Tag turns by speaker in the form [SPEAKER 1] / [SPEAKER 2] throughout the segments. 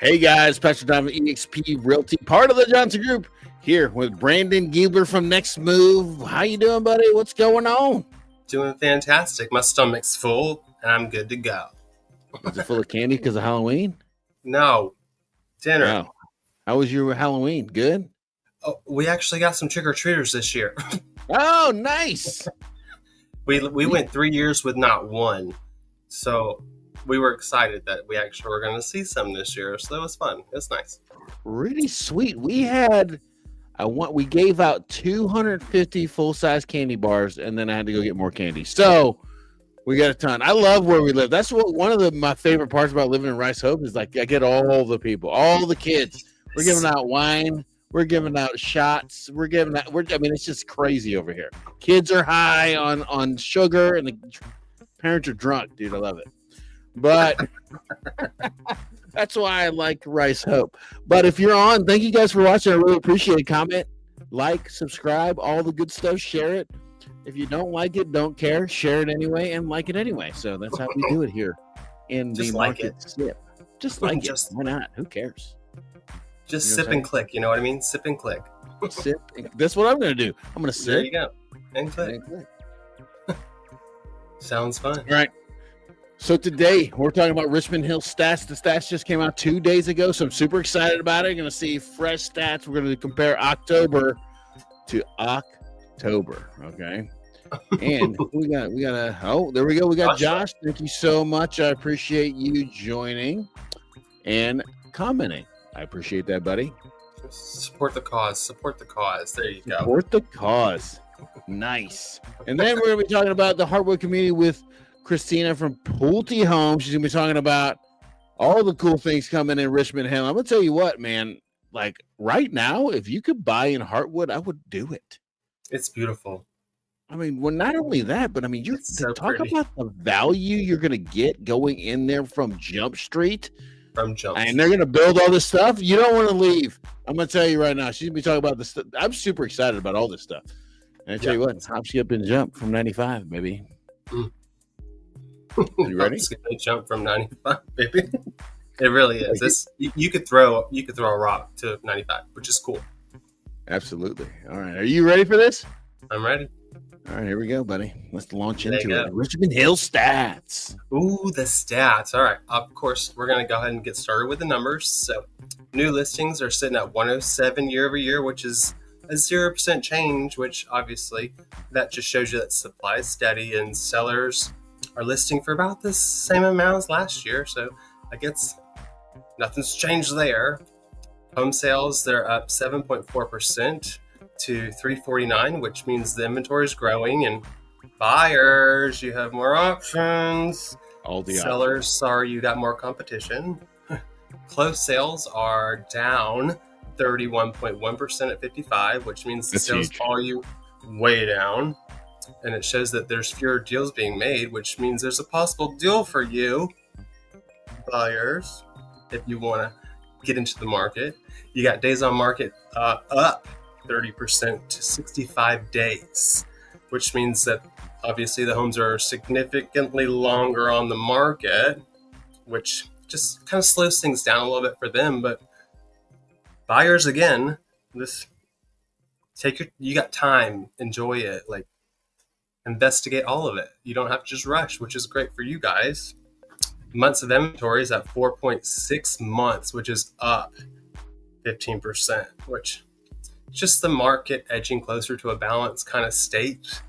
[SPEAKER 1] Hey guys, Pastor Donovan, EXP Realty, part of the Johnson Group, here with Brandon Giebler from Next Move. How you doing, buddy? What's going on?
[SPEAKER 2] Doing fantastic. My stomach's full, and I'm good to go.
[SPEAKER 1] Is it full of candy because of Halloween?
[SPEAKER 2] No, dinner.
[SPEAKER 1] Wow. How was your Halloween? Good?
[SPEAKER 2] Oh, we actually got some trick-or-treaters this year.
[SPEAKER 1] Oh, nice.
[SPEAKER 2] We went 3 years with not one, so we were excited that we actually were going to see some this year. So that was fun. It was nice.
[SPEAKER 1] Really sweet. We gave out 250 full-size candy bars, and then I had to go get more candy. So we got a ton. I love where we live. That's one of my favorite parts about living in Rice Hope is like I get all the people, all the kids. We're giving out wine. We're giving out shots. It's just crazy over here. Kids are high on sugar, and the parents are drunk. Dude, I love it. But that's why I like Rice Hope. But if you're on, thank you guys for watching. I really appreciate it. Comment, like, subscribe, all the good stuff. Share it. If you don't like it, don't care. Share it anyway and like it anyway. So that's how we do it here in the market sip. Just like it. Why not? Who cares?
[SPEAKER 2] Just sip and click. You know what I mean? Sip and click.
[SPEAKER 1] Sip. That's what I'm going to do. I'm going to sip.
[SPEAKER 2] There you go. And click. Sounds fun.
[SPEAKER 1] All right. So today we're talking about Richmond Hill stats. The stats just came out 2 days ago, so I'm super excited about it. Going to see fresh stats. We're going to compare October to October. Okay. And there we go. We got Josh. Thank you so much. I appreciate you joining and commenting. I appreciate that, buddy.
[SPEAKER 2] Support the cause. Support the cause. There you go.
[SPEAKER 1] Support the cause. Nice. And then we're going to be talking about the Heartwood community with Kristina from Pulte Homes. She's going to be talking about all the cool things coming in Richmond Hill. I'm going to tell you what, man, like right now, if you could buy in Heartwood, I would do it.
[SPEAKER 2] It's beautiful.
[SPEAKER 1] I mean, well, not only that, but I mean, you talk about the value you're going to get going in there from Jump Street. And they're going to build all this stuff. You don't want to leave. I'm going to tell you right now, she's going to be talking about this stuff. I'm super excited about all this stuff. And I tell you what, hop, skip, and jump from 95, baby. You ready?
[SPEAKER 2] Jump from 95, baby. It really is. You could throw a rock to 95, which is cool.
[SPEAKER 1] Absolutely. All right. Are you ready for this?
[SPEAKER 2] I'm ready.
[SPEAKER 1] All right, here we go, buddy. Let's launch into it. Richmond Hill stats.
[SPEAKER 2] Ooh, the stats. All right. Of course, we're going to go ahead and get started with the numbers. So, new listings are sitting at 107 year over year, which is a 0% change, which obviously that just shows you that supply is steady and sellers are listing for about the same amount as last year. So, I guess nothing's changed there. Home sales, they're up 7.4%. to 349, which means the inventory is growing, and buyers, you have more options.
[SPEAKER 1] All the
[SPEAKER 2] sellers,
[SPEAKER 1] options.
[SPEAKER 2] Sorry, you got more competition. Closed sales are down 31.1% at 55, which means the sales volume way down, and it shows that there's fewer deals being made, which means there's a possible deal for you, buyers, if you want to get into the market. You got days on market up 30% to 65 days, which means that obviously the homes are significantly longer on the market, which just kind of slows things down a little bit for them. But buyers, again, you got time, enjoy it, like investigate all of it. You don't have to just rush, which is great for you guys. Months of inventory is at 4.6 months, which is up 15%, which just the market edging closer to a balanced kind of state.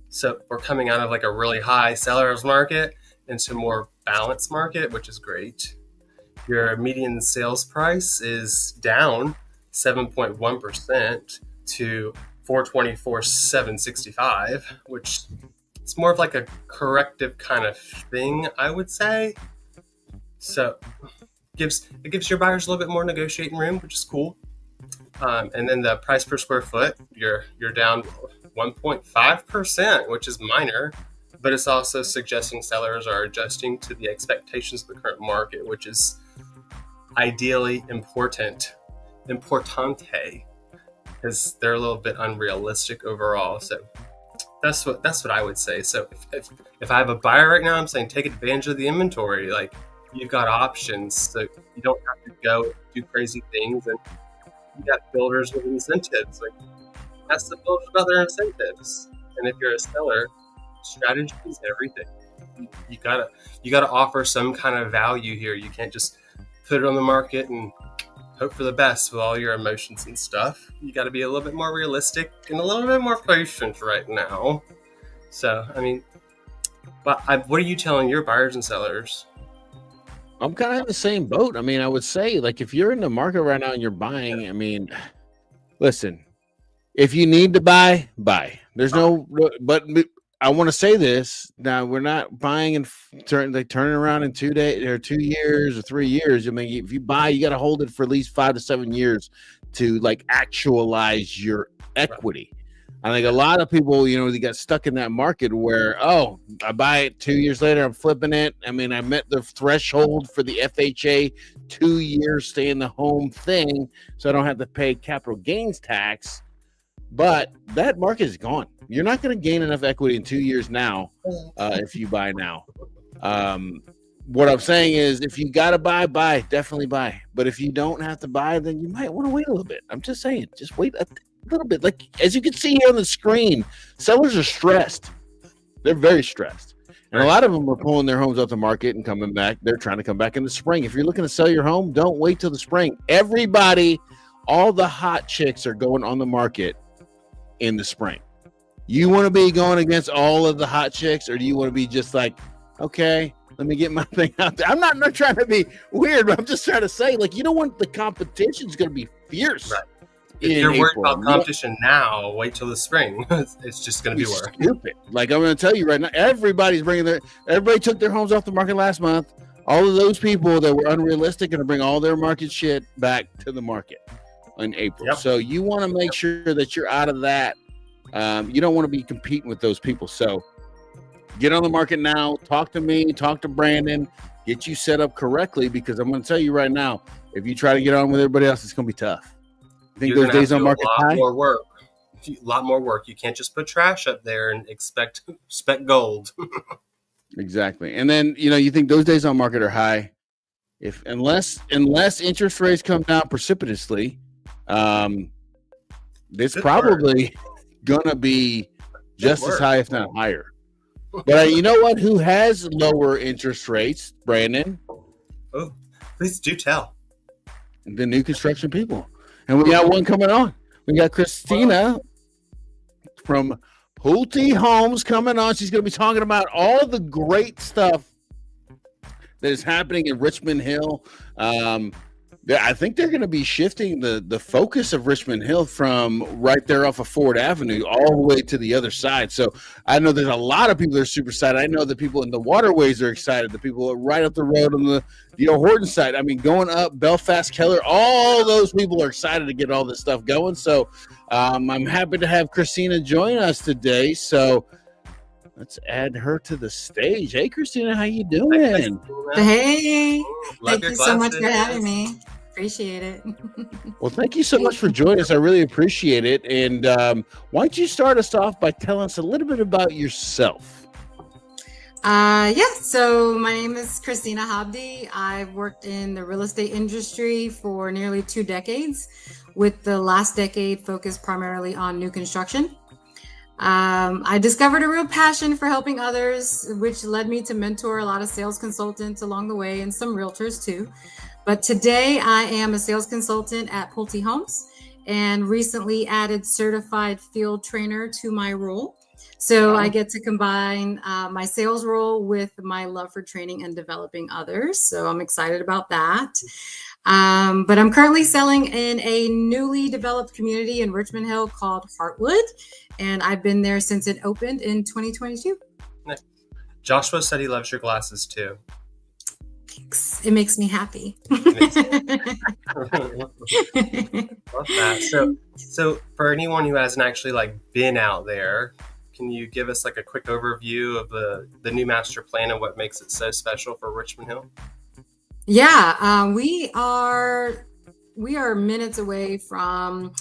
[SPEAKER 2] So we're coming out of like a really high seller's market into a more balanced market, which is great. Your median sales price is down 7.1% to $424,765, which it's more of like a corrective kind of thing, I would say. So it gives your buyers a little bit more negotiating room, which is cool. And then the price per square foot, you're down 1.5%, which is minor, but it's also suggesting sellers are adjusting to the expectations of the current market, which is ideally importante, because they're a little bit unrealistic overall. So that's what I would say. So if I have a buyer right now, I'm saying take advantage of the inventory. Like you've got options, so you don't have to go and do crazy things. And you got builders with incentives. Like, ask the builders about their incentives. And if you're a seller, strategy is everything. You gotta offer some kind of value here. You can't just put it on the market and hope for the best with all your emotions and stuff. You got to be a little bit more realistic and a little bit more patient right now. So, I mean, but what are you telling your buyers and sellers?
[SPEAKER 1] I'm kind of in the same boat. I mean, I would say, like, if you're in the market right now and you're buying, I mean, listen, if you need to buy. There's no, but I want to say this. Now, we're not buying and turning around in 2 days or 2 years or 3 years. I mean, if you buy, you got to hold it for at least 5 to 7 years to like actualize your equity. I think a lot of people, they got stuck in that market where, oh, I buy it 2 years later, I'm flipping it. I mean, I met the threshold for the FHA 2 years stay in the home thing, so I don't have to pay capital gains tax. But that market is gone. You're not going to gain enough equity in 2 years now if you buy now. What I'm saying is, if you got to buy, definitely buy. But if you don't have to buy, then you might want to wait a little bit. I'm just saying, just wait a little bit. Like, as you can see here on the screen, sellers are stressed. They're very stressed. And a lot of them are pulling their homes off the market and coming back. They're trying to come back in the spring. If you're looking to sell your home, don't wait till the spring. Everybody, all the hot chicks are going on the market in the spring. You want to be going against all of the hot chicks, or do you want to be just like, okay, let me get my thing out there? I'm not trying to be weird, but I'm just trying to say, like, you don't want the competition's going to be fierce.
[SPEAKER 2] Right. If you're worried about competition now, wait till the spring. It's just going to be worse.
[SPEAKER 1] Stupid. Like, I'm going to tell you right now, everybody took their homes off the market last month. All of those people that were unrealistic going to bring all their market shit back to the market in April. Yep. So you want to make sure that you're out of that. You don't want to be competing with those people. So get on the market now. Talk to me. Talk to Brandon. Get you set up correctly, because I'm going to tell you right now, if you try to get on with everybody else, it's going to be tough. I think those days on market high?
[SPEAKER 2] A lot more work. You can't just put trash up there and expect gold.
[SPEAKER 1] Exactly. And then, you think those days on market are high. Unless interest rates come down precipitously, it's probably gonna be just as high, if not higher. But you know what? Who has lower interest rates, Brandon?
[SPEAKER 2] Oh, please do tell.
[SPEAKER 1] The new construction people. And we got one coming on. We got Kristina from Pulte Homes coming on. She's going to be talking about all the great stuff that is happening in Richmond Hill. I think they're going to be shifting the focus of Richmond Hill from right there off of Ford Avenue all the way to the other side. So I know there's a lot of people that are super excited. I know the people in the waterways are excited. The people right up the road on the Horton side. I mean, going up Belfast, Keller, all those people are excited to get all this stuff going. So I'm happy to have Kristina join us today. So let's add her to the stage. Hey, Kristina, how you doing?
[SPEAKER 3] Hey, thank you so much for having me. Appreciate it.
[SPEAKER 1] Well, thank you so much for joining us. I really appreciate it. And why don't you start us off by telling us a little bit about yourself?
[SPEAKER 3] So my name is Kristina Hobdy. I've worked in the real estate industry for nearly 2 decades, with the last decade focused primarily on new construction. I discovered a real passion for helping others, which led me to mentor a lot of sales consultants along the way, and some realtors too. But today I am a sales consultant at Pulte Homes, and recently added certified field trainer to my role. So I get to combine my sales role with my love for training and developing others. So I'm excited about that. But I'm currently selling in a newly developed community in Richmond Hill called Heartwood, and I've been there since it opened in 2022.
[SPEAKER 2] Joshua said he loves your glasses too.
[SPEAKER 3] Thanks. It makes me happy.
[SPEAKER 2] Love that. So for anyone who hasn't actually been out there, can you give us a quick overview of the new master plan and what makes it so special for Richmond Hill?
[SPEAKER 3] Yeah, we are minutes away from,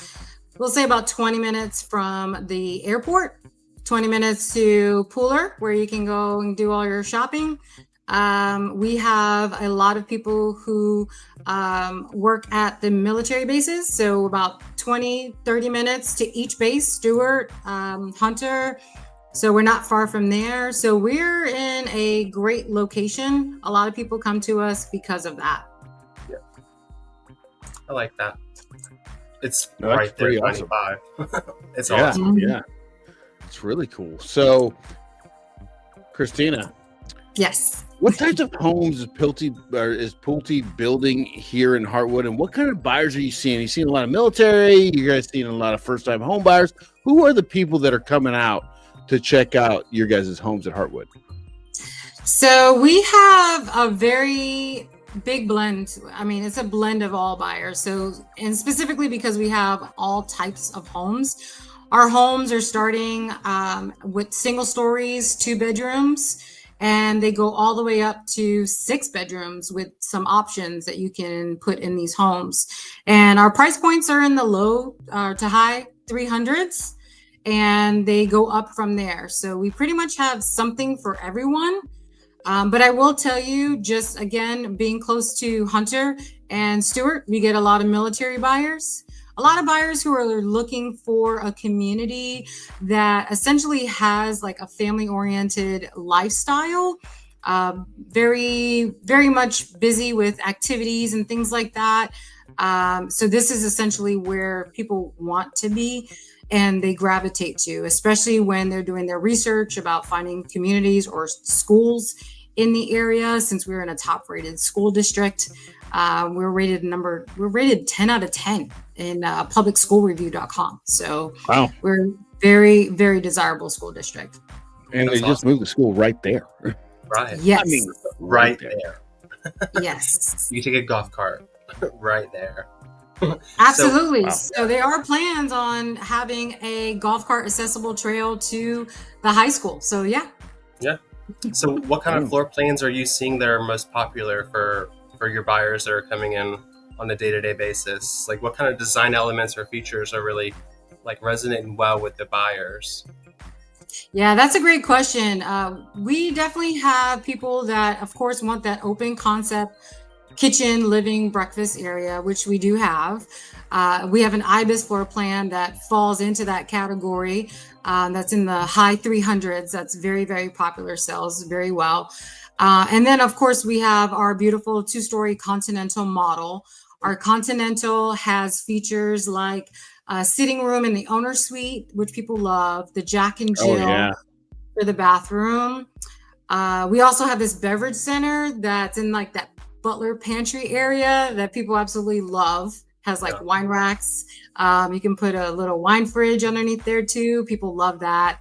[SPEAKER 3] we'll say about 20 minutes from the airport, 20 minutes to Pulte, where you can go and do all your shopping. We have a lot of people who work at the military bases. So about 20-30 minutes to each base, Stewart, Hunter. So we're not far from there. So we're in a great location. A lot of people come to us because of that.
[SPEAKER 2] Yeah. I like that. It's
[SPEAKER 1] No,
[SPEAKER 2] right there,
[SPEAKER 1] pretty awesome.
[SPEAKER 2] 95. It's
[SPEAKER 1] Yeah,
[SPEAKER 2] awesome.
[SPEAKER 1] yeah. It's really cool. So, Kristina,
[SPEAKER 3] Yes.
[SPEAKER 1] what types of homes is Pulte building here in Heartwood, and what kind of buyers are you seeing? You seeing a lot of military? You guys seeing a lot of first-time home buyers? Who are the people that are coming out to check out your guys' homes at Heartwood?
[SPEAKER 3] So we have a very big blend. I mean, it's a blend of all buyers. So, and specifically because we have all types of homes. Our homes are starting with single stories, 2 bedrooms, and they go all the way up to 6 bedrooms with some options that you can put in these homes. And our price points are in the low to high 300s, and they go up from there. So we pretty much have something for everyone. But I will tell you, just again, being close to Hunter and Stewart, we get a lot of military buyers. A lot of buyers who are looking for a community that essentially has like a family-oriented lifestyle, very, very much busy with activities and things like that. So this is essentially where people want to be and they gravitate to, especially when they're doing their research about finding communities or schools in the area. Since we're in a top-rated school district, we're rated 10 out of 10 in publicschoolreview.com. So
[SPEAKER 1] wow,
[SPEAKER 3] we're very, very desirable school district.
[SPEAKER 1] And they just moved the school right there.
[SPEAKER 2] Right.
[SPEAKER 3] Yes.
[SPEAKER 1] I mean,
[SPEAKER 2] Right there.
[SPEAKER 3] Yes.
[SPEAKER 2] You take a golf cart right there.
[SPEAKER 3] Absolutely.
[SPEAKER 1] Wow.
[SPEAKER 3] So there are plans on having a golf cart accessible trail to the high school. So yeah.
[SPEAKER 2] Yeah. So what kind of floor plans are you seeing that are most popular for your buyers that are coming in on a day-to-day basis? Like what kind of design elements or features are really like resonating well with the buyers?
[SPEAKER 3] Yeah, that's a great question. We definitely have people that, of course, want that open concept kitchen, living, breakfast area, which we do have. We have an IBIS floor plan that falls into that category. That's in the high 300s. That's very, very popular, sells very well. And then, of course, we have our beautiful 2-story Continental model. Our Continental has features like a sitting room in the owner suite, which people love, the Jack and Jill for the bathroom. We also have this beverage center that's in like that butler pantry area that people absolutely love. Has like wine racks. You can put a little wine fridge underneath there too. People love that.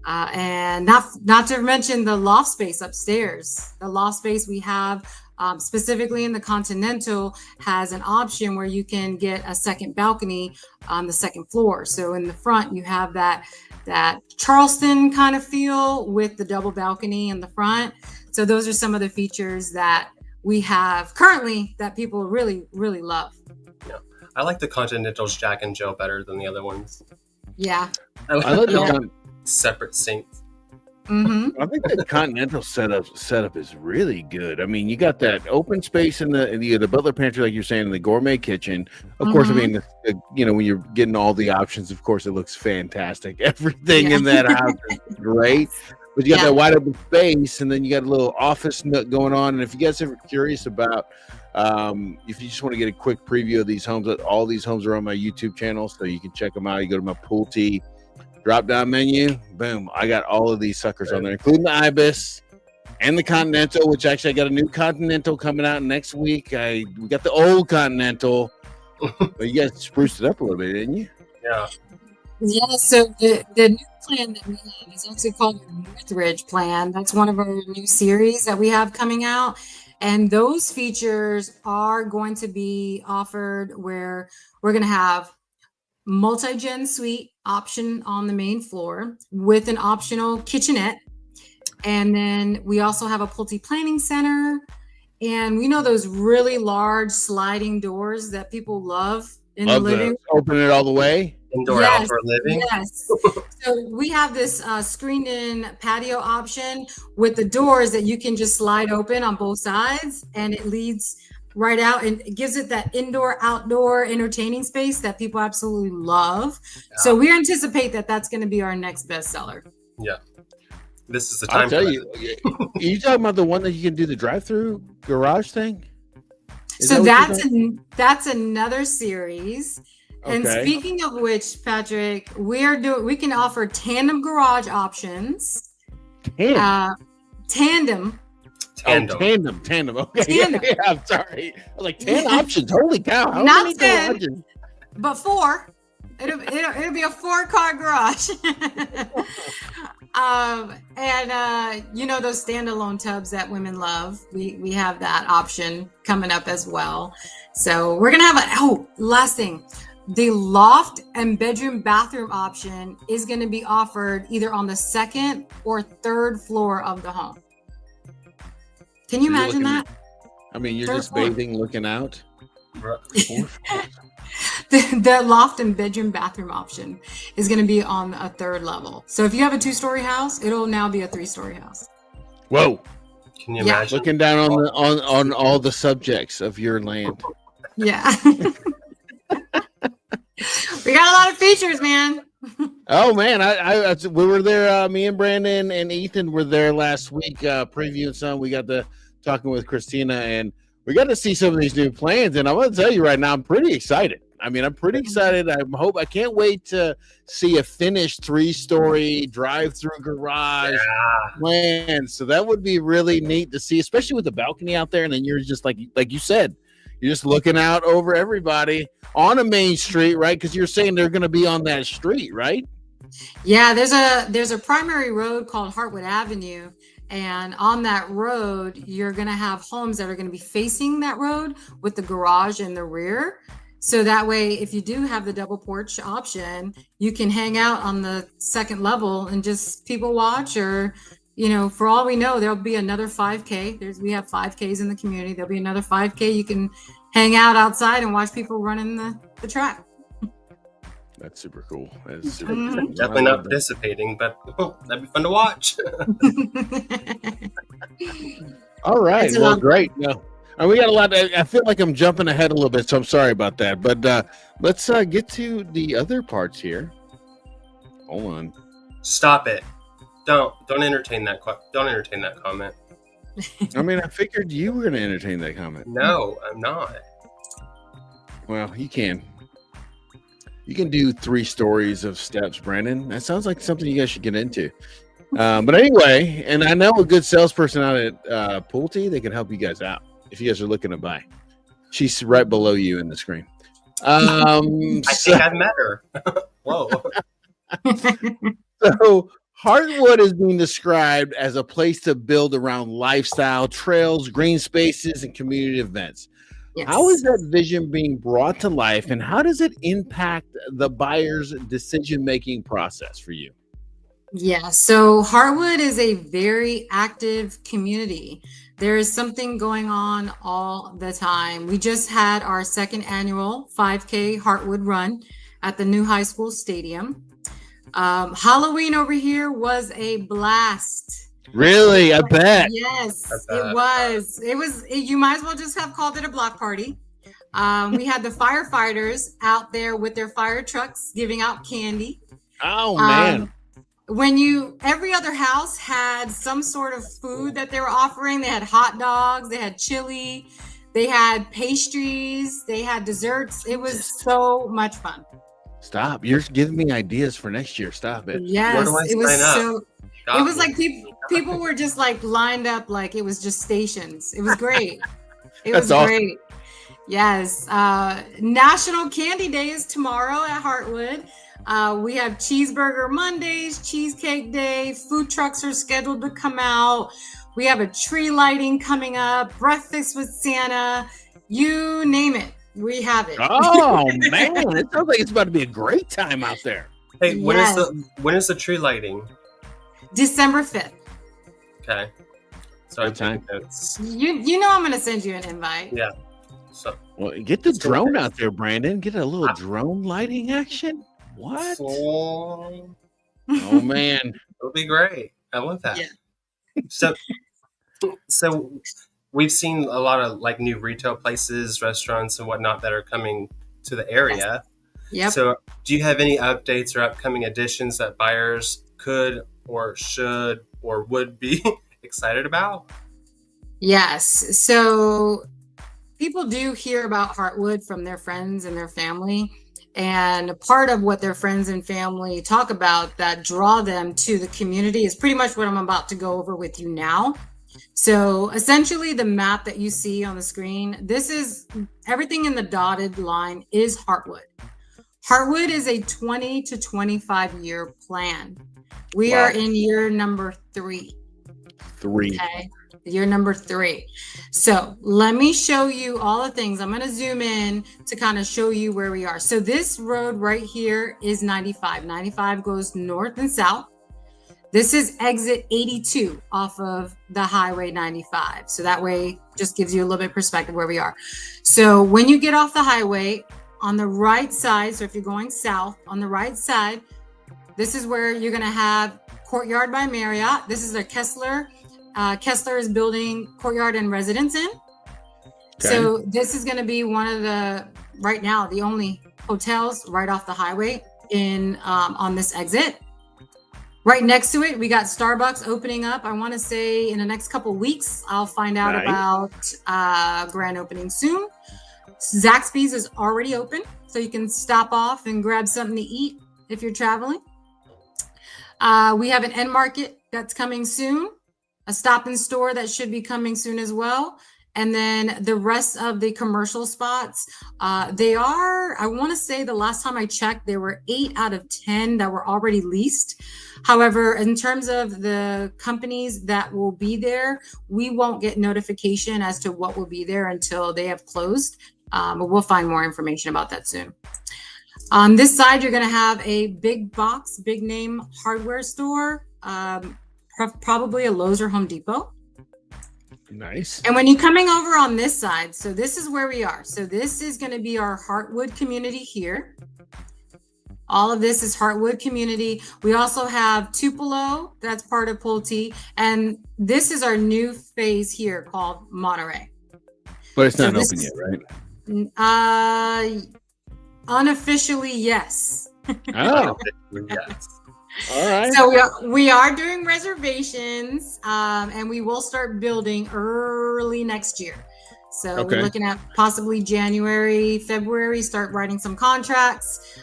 [SPEAKER 3] And not to mention the loft space upstairs. The loft space we have specifically in the Continental has an option where you can get a second balcony on the second floor. So in the front, you have that Charleston kind of feel with the double balcony in the front. So those are some of the features that we have currently that people really, really love.
[SPEAKER 2] Yeah. I like the Continental's Jack and Jill better than the other ones.
[SPEAKER 3] Yeah.
[SPEAKER 1] I like the
[SPEAKER 2] separate sinks.
[SPEAKER 3] Mm-hmm.
[SPEAKER 1] I think the Continental setup is really good. I mean, you got that open space in the butler pantry, like you're saying, in the gourmet kitchen. Of course, I mean, when you're getting all the options, of course, it looks fantastic. Everything in that house is great. But you got that wide open space, and then you got a little office nook going on. And if you guys are curious about, if you just want to get a quick preview of these homes, all these homes are on my YouTube channel, so you can check them out. You go to my Pulte drop-down menu, boom, I got all of these suckers on there, including the IBIS and the Continental, which actually I got a new Continental coming out next week. We got the old Continental, but you guys spruced it up a little bit, didn't you?
[SPEAKER 2] Yeah.
[SPEAKER 3] Yeah, so the new plan that we have is actually called the Northridge plan. That's one of our new series that we have coming out. And those features are going to be offered where we're going to have multi-gen suite option on the main floor with an optional kitchenette. And then we also have a Pulte planning center. And we know those really large sliding doors that people love in the
[SPEAKER 1] Love
[SPEAKER 3] living room.
[SPEAKER 1] Open it all the way.
[SPEAKER 2] Indoor, outdoor living.
[SPEAKER 3] Yes. So we have this screened-in patio option with the doors that you can just slide open on both sides, and it leads right out, and it gives it that indoor-outdoor entertaining space that people absolutely love. Yeah. So we anticipate that that's going to be our next bestseller.
[SPEAKER 2] Yeah. This is the time.
[SPEAKER 1] I'll tell you. Are you talking about the one that you can do the drive-through garage thing?
[SPEAKER 3] So that's another series. Okay. And speaking of which, Patrick, we can offer tandem garage options. Tandem.
[SPEAKER 1] Tandem. Okay.
[SPEAKER 3] Tandem.
[SPEAKER 1] Yeah, I'm sorry. I was like 10 options. Holy cow! How
[SPEAKER 3] Not
[SPEAKER 1] many
[SPEAKER 3] 10,
[SPEAKER 1] garages?
[SPEAKER 3] but 4. It'll be a 4-car garage. You know those standalone tubs that women love. We have that option coming up as well. So we're gonna have last thing. The loft and bedroom bathroom option is going to be offered either on the 2nd or 3rd floor of the home. Can you imagine that?
[SPEAKER 1] I mean, you're just bathing, looking out.
[SPEAKER 3] The loft and bedroom bathroom option is going to be on a 3rd level. So if you have a 2-story house, it'll now be a 3-story house.
[SPEAKER 1] Whoa!
[SPEAKER 2] Can you imagine?
[SPEAKER 1] Looking down on all the subjects of your land.
[SPEAKER 3] Yeah. We got a lot of features, man.
[SPEAKER 1] Oh man, we were there. Me and Brandon and Ethan were there last week, previewing some. We got to talking with Kristina, and we got to see some of these new plans. And I'm going to tell you right now, I'm pretty excited. I mean, I'm pretty excited. I can't wait to see a finished 3-story drive-through garage plan. So that would be really neat to see, especially with the balcony out there. And then you're just like you said, you're just looking out over everybody on a main street, right? Because you're saying they're going to be on that street, right?
[SPEAKER 3] Yeah, there's a primary road called Heartwood Avenue, and on that road, you're going to have homes that are going to be facing that road with the garage in the rear. So that way, if you do have the double porch option, you can hang out on the 2nd level and just people watch, or for all we know, there'll be another 5K. We have 5Ks in the community. There'll be another 5K. You can hang out outside and watch people running the track.
[SPEAKER 1] That's super cool. That is super cool.
[SPEAKER 2] Definitely not participating, but that'd be fun to watch.
[SPEAKER 1] All right. Well, great. No, we got a lot. I feel like I'm jumping ahead a little bit, so I'm sorry about that. But let's get to the other parts here. Hold on.
[SPEAKER 2] Stop it. Don't entertain that. Don't entertain that comment.
[SPEAKER 1] I mean, I figured you were going to entertain that comment.
[SPEAKER 2] No, I'm not.
[SPEAKER 1] Well, you can. You can do 3 stories of steps, Brandon. That sounds like something you guys should get into. But anyway, and I know a good salesperson out at Pulte. They can help you guys out if you guys are looking to buy. She's right below you in the screen.
[SPEAKER 2] I think I've met her. Whoa.
[SPEAKER 1] So Heartwood is being described as a place to build around lifestyle, trails, green spaces, and community events. Yes. How is that vision being brought to life, and how does it impact the buyer's decision-making process for you?
[SPEAKER 3] Yeah, so Heartwood is a very active community. There is something going on all the time. We just had our 2nd annual 5K Heartwood run at the new high school stadium. Halloween over here was a blast.
[SPEAKER 1] Really? I bet.
[SPEAKER 3] Yes, it was. You might as well just have called it a block party. We had the firefighters out there with their fire trucks giving out candy.
[SPEAKER 1] Oh, man.
[SPEAKER 3] Every other house had some sort of food that they were offering. They had hot dogs, they had chili, they had pastries, they had desserts. It was so much fun.
[SPEAKER 1] Stop. You're giving me ideas for next year. Stop it.
[SPEAKER 3] Yes, it was so... It was like people were just like lined up like it was just stations. It was great. It was great. Yes. National Candy Day is tomorrow at Heartwood. We have Cheeseburger Mondays, Cheesecake Day. Food trucks are scheduled to come out. We have a tree lighting coming up, breakfast with Santa. You name it. We have it.
[SPEAKER 1] Oh, man. It sounds like it's about to be a great time out there.
[SPEAKER 2] Hey, when is the tree lighting?
[SPEAKER 3] December 5th.
[SPEAKER 2] Okay. So I'm taking notes.
[SPEAKER 3] You know I'm going to send you an invite.
[SPEAKER 2] Yeah. So,
[SPEAKER 1] Well, get the drone out there, Brandon. Get a little drone lighting action. What?
[SPEAKER 2] Oh
[SPEAKER 1] man,
[SPEAKER 2] it'll be great. I love that.
[SPEAKER 3] Yeah.
[SPEAKER 2] So we've seen a lot of like new retail places, restaurants, and whatnot that are coming to the area.
[SPEAKER 3] Yep.
[SPEAKER 2] So, do you have any updates or upcoming additions that buyers could or should or would be excited about?
[SPEAKER 3] Yes. So people do hear about Heartwood from their friends and their family. And part of what their friends and family talk about that draw them to the community is pretty much what I'm about to go over with you now. So essentially the map that you see on the screen, this is everything in the dotted line is Heartwood. Heartwood is a 20 to 25 year plan. We are in year number 3. Okay. Year number 3. So let me show you all the things. I'm going to zoom in to kind of show you where we are. So this road right here is 95. 95 goes north and south. This is exit 82 off of the highway 95. So that way just gives you a little bit of perspective where we are. So when you get off the highway on the right side, so if you're going south on the right side, this is where you're going to have Courtyard by Marriott. This is a Kessler. Kessler is building Courtyard and Residence Inn. Okay. So this is going to be one of the, right now, the only hotels right off the highway in on this exit. Right next to it, we got Starbucks opening up. I want to say in the next couple of weeks, I'll find out about grand opening soon. Zaxby's is already open, so you can stop off and grab something to eat if you're traveling. We have an end market that's coming soon. A Stop and Store that should be coming soon as well. And then the rest of the commercial spots, they are, I want to say the last time I checked, there were 8 out of 10 that were already leased. However, in terms of the companies that will be there, we won't get notification as to what will be there until they have closed. But we'll find more information about that soon. On this side, you're going to have a big box, big name hardware store. Probably a Lowe's or Home Depot.
[SPEAKER 1] Nice.
[SPEAKER 3] And when you're coming over on this side, so this is where we are. So this is going to be our Heartwood community here. All of this is Heartwood community. We also have Tupelo, that's part of Pulte. And this is our new phase here called Monterey.
[SPEAKER 1] But it's not open yet,
[SPEAKER 3] right? Unofficially, yes.
[SPEAKER 1] Oh,
[SPEAKER 2] yes.
[SPEAKER 1] All right.
[SPEAKER 3] So we are doing reservations, and we will start building early next year. So we're looking at possibly January, February, start writing some contracts,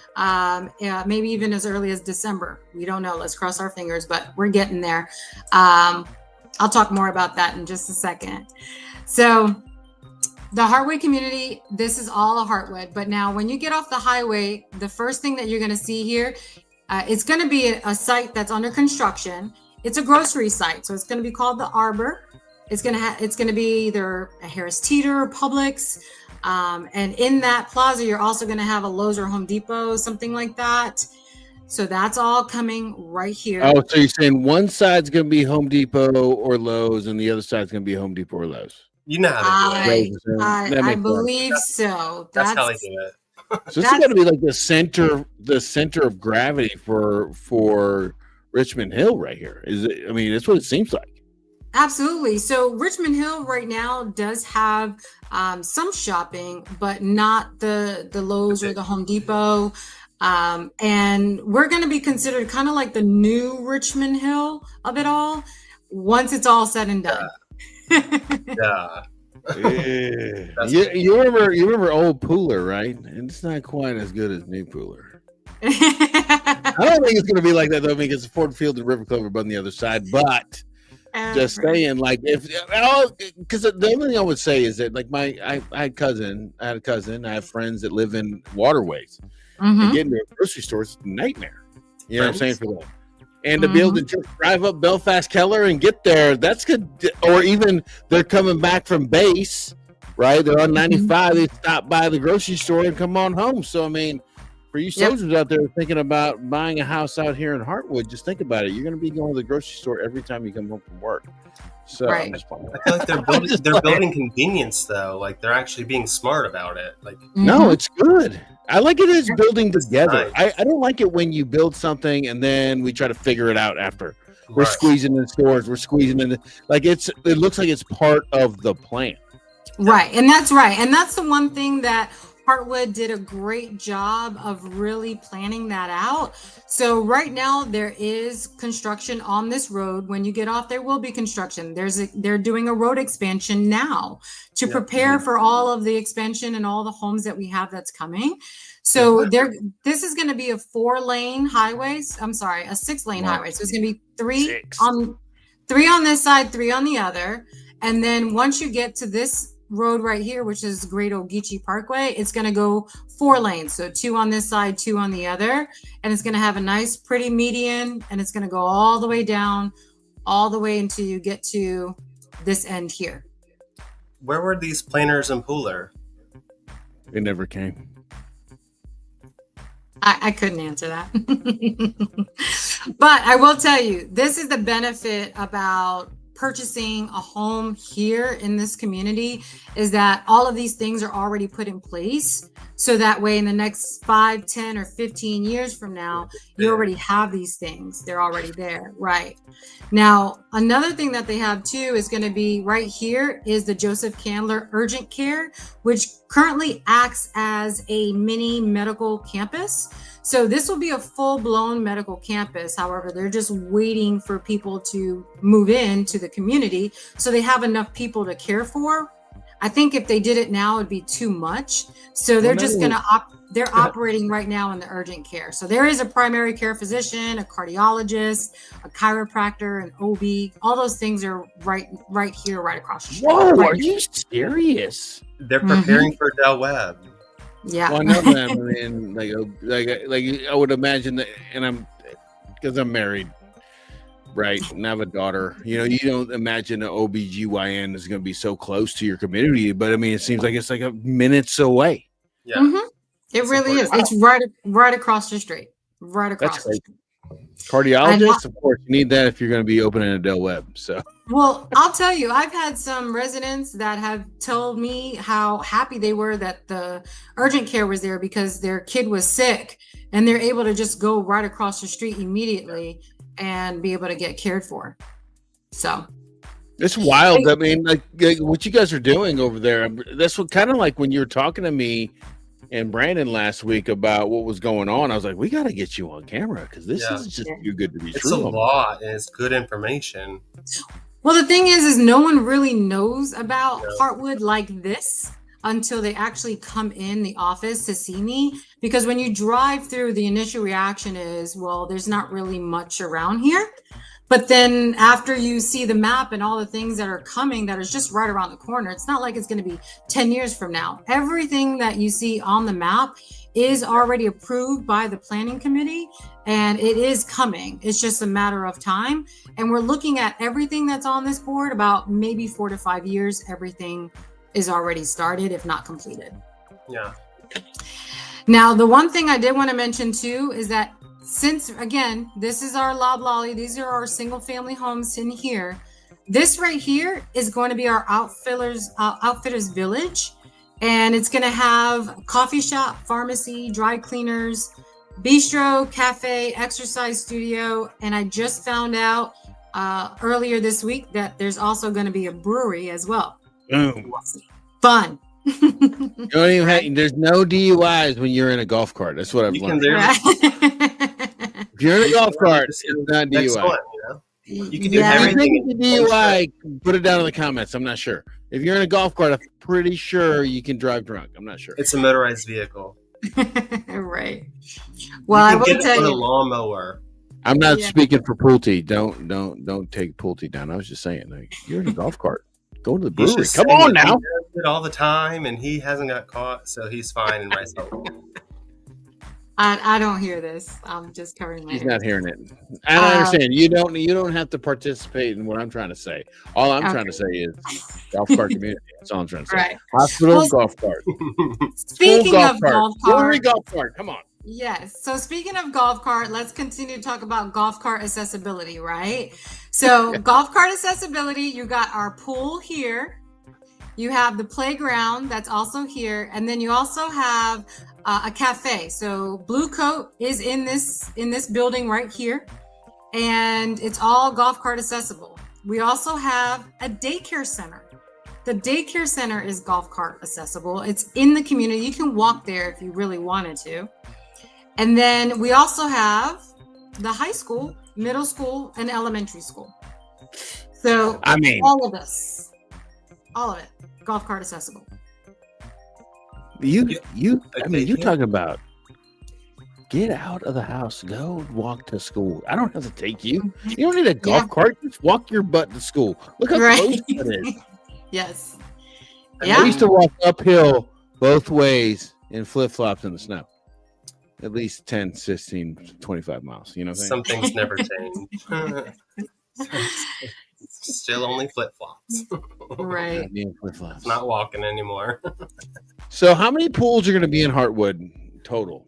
[SPEAKER 3] maybe even as early as December. We don't know. Let's cross our fingers, but we're getting there. I'll talk more about that in just a second. So the Heartwood community, this is all a Heartwood. But now when you get off the highway, the first thing that you're going to see here, it's going to be a site that's under construction. It's a grocery site, so it's going to be called the Arbor. It's going to be either a Harris Teeter or Publix, and in that plaza, you're also going to have a Lowe's or Home Depot, something like that. So that's all coming right here.
[SPEAKER 1] Oh, so you're saying one side's going to be Home Depot or Lowe's, and the other side's going to be Home Depot or Lowe's?
[SPEAKER 2] You know how to do it.
[SPEAKER 3] I believe so.
[SPEAKER 2] That's how they do it.
[SPEAKER 1] So this is going to be like the center of gravity for Richmond Hill right here. Is it? I mean, that's what it seems like.
[SPEAKER 3] Absolutely. So Richmond Hill right now does have some shopping, but not the Lowe's or the Home Depot. And we're going to be considered kind of like the new Richmond Hill of it all once it's all said and done.
[SPEAKER 2] Yeah.
[SPEAKER 1] You remember old Pooler, right? And it's not quite as good as new Pooler. I don't think it's going to be like that though, because Ford Field and River Clover on the other side. But just saying, like, because the only thing I would say is that, like, I had a cousin. I have friends that live in waterways. And getting to a grocery store is a nightmare. You know what I'm saying, for them. And to be able to just drive up Belfast Keller and get there, that's good. Or even they're coming back from base, right? They're on 95. They stop by the grocery store and come on home. So, I mean, For you soldiers out there thinking about buying a house out here in Heartwood, just think about it. You're going to be going to the grocery store every time you come home from work. So
[SPEAKER 3] Right.
[SPEAKER 2] I feel like they're building convenience though. Like they're actually being smart about it. Like
[SPEAKER 1] no, it's good. I like it as building together.
[SPEAKER 2] Nice.
[SPEAKER 1] I don't like it when you build something and then we try to figure it out after. We're squeezing in stores. We're squeezing in. It looks like it's part of the plan.
[SPEAKER 3] Right. And that's right. And that's the one thing that Heartwood did a great job of really planning that out. So right now there is construction on this road. When you get off, there will be construction. They're doing a road expansion now to prepare for all of the expansion and all the homes that we have that's coming. So this is going to be a 4-lane highway. I'm sorry, a 6-lane highway. So it's going to be three on this side, 3 on the other. And then once you get to this road right here, which is Great Ogeechee Parkway, it's going to go 4 lanes. So 2 on this side, 2 on the other. And it's going to have a nice, pretty median. And it's going to go all the way down, all the way until you get to this end here.
[SPEAKER 2] Where were these planers in Pulte?
[SPEAKER 1] It never came.
[SPEAKER 3] I couldn't answer that. But I will tell you, this is the benefit about purchasing a home here in this community, is that all of these things are already put in place. So that way in the next 5, 10, or 15 years from now, you already have these things. They're already there. Right. Now, another thing that they have too is going to be right here is the Joseph Candler Urgent Care, which currently acts as a mini medical campus. So this will be a full-blown medical campus. However, they're just waiting for people to move into the community so they have enough people to care for. I think if they did it now, it'd be too much. So they're just going to they're operating right now in the urgent care. So there is a primary care physician, a cardiologist, a chiropractor, an OB. All those things are right here, right across the street.
[SPEAKER 1] Whoa,
[SPEAKER 3] right
[SPEAKER 1] are you serious?
[SPEAKER 2] They're preparing for Del Webb.
[SPEAKER 3] Yeah.
[SPEAKER 1] Well, I know that. I mean, like I would imagine that, and because I'm married, right, and I have a daughter. You know, you don't imagine an OBGYN is going to be so close to your community, but I mean, it seems like it's like a minutes away.
[SPEAKER 2] Yeah,
[SPEAKER 3] it really is.
[SPEAKER 1] Wow.
[SPEAKER 3] It's right across the street. Right across the street.
[SPEAKER 1] Cardiologist, of course, you need that if you're going to be opening a Del Webb. So,
[SPEAKER 3] well, I'll tell you, I've had some residents that have told me how happy they were that the urgent care was there because their kid was sick, and they're able to just go right across the street immediately and be able to get cared for. So
[SPEAKER 1] it's wild. I mean, like what you guys are doing over there. That's what kind of like when you were talking to me and Brandon last week about what was going on. I was like, we got to get you on camera because this is just too good to be true.
[SPEAKER 2] It's a lot, and it's good information.
[SPEAKER 3] Well, the thing is no one really knows about Heartwood like this until they actually come in the office to see me. Because when you drive through, the initial reaction is, well, there's not really much around here. But then after you see the map and all the things that are coming that is just right around the corner, it's not like it's going to be 10 years from now. Everything that you see on the map is already approved by the planning committee, and it is coming. It's just a matter of time. And we're looking at everything that's on this board, about maybe 4 to 5 years. Everything is already started, if not completed.
[SPEAKER 2] Yeah.
[SPEAKER 3] Now, the one thing I did want to mention too is that since, again, this is our loblolly, these are our single family homes in here. This right here is going to be our outfitters village. And it's going to have coffee shop, pharmacy, dry cleaners, bistro, cafe, exercise studio. And I just found out earlier this week that there's also going to be a brewery as well.
[SPEAKER 1] Boom.
[SPEAKER 3] Fun.
[SPEAKER 1] You don't even have, there's no DUIs when you're in a golf cart. That's what I've learned. If you're in a golf cart, it's not DUI.
[SPEAKER 2] You can do everything.
[SPEAKER 1] DUI, put it down in the comments. I'm not sure. If you're in a golf cart, I'm pretty sure you can drive drunk. I'm not sure.
[SPEAKER 2] It's a motorized vehicle.
[SPEAKER 3] Right. Well, I will tell you.
[SPEAKER 2] A lawnmower.
[SPEAKER 1] I'm not speaking for Pulte. Don't take Pulte down. I was just saying, like, you're in a golf cart. Go to the brewery. Come on now.
[SPEAKER 2] He does it all the time, and he hasn't got caught, so he's fine in Rice Hill.
[SPEAKER 3] I don't hear this. I'm just covering my
[SPEAKER 1] He's
[SPEAKER 3] ears.
[SPEAKER 1] not hearing it. I understand. You don't have to participate in what I'm trying to say. All I'm trying to say is golf cart community. That's all I'm trying to say.
[SPEAKER 3] Right.
[SPEAKER 1] Hospital, golf cart.
[SPEAKER 3] Speaking of golf cart,
[SPEAKER 1] brewery golf cart. Come on.
[SPEAKER 3] Yes. So speaking of golf cart, let's continue to talk about golf cart accessibility, right? So golf cart accessibility, you got our pool here. You have the playground that's also here, and then you also have a cafe. So Blue Coat is in this building right here, and it's all golf cart accessible. We also have a daycare center. The daycare center is golf cart accessible. It's in the community. You can walk there if you really wanted to. And then we also have the high school, middle school, and elementary school. So
[SPEAKER 1] I mean,
[SPEAKER 3] all of it, golf cart accessible.
[SPEAKER 1] you talking about get out of the house, go walk to school. I don't have to take you. You don't need a golf cart. Just walk your butt to school. Look how close it is.
[SPEAKER 3] Yes.
[SPEAKER 1] I used to walk uphill both ways in flip-flops in the snow. At least 10, 16, 25 miles. You know what I'm saying?
[SPEAKER 2] Some things never change. Still only flip-flops.
[SPEAKER 3] Right.
[SPEAKER 2] Flip-flops. Not walking anymore.
[SPEAKER 1] So how many pools are going to be in Heartwood total?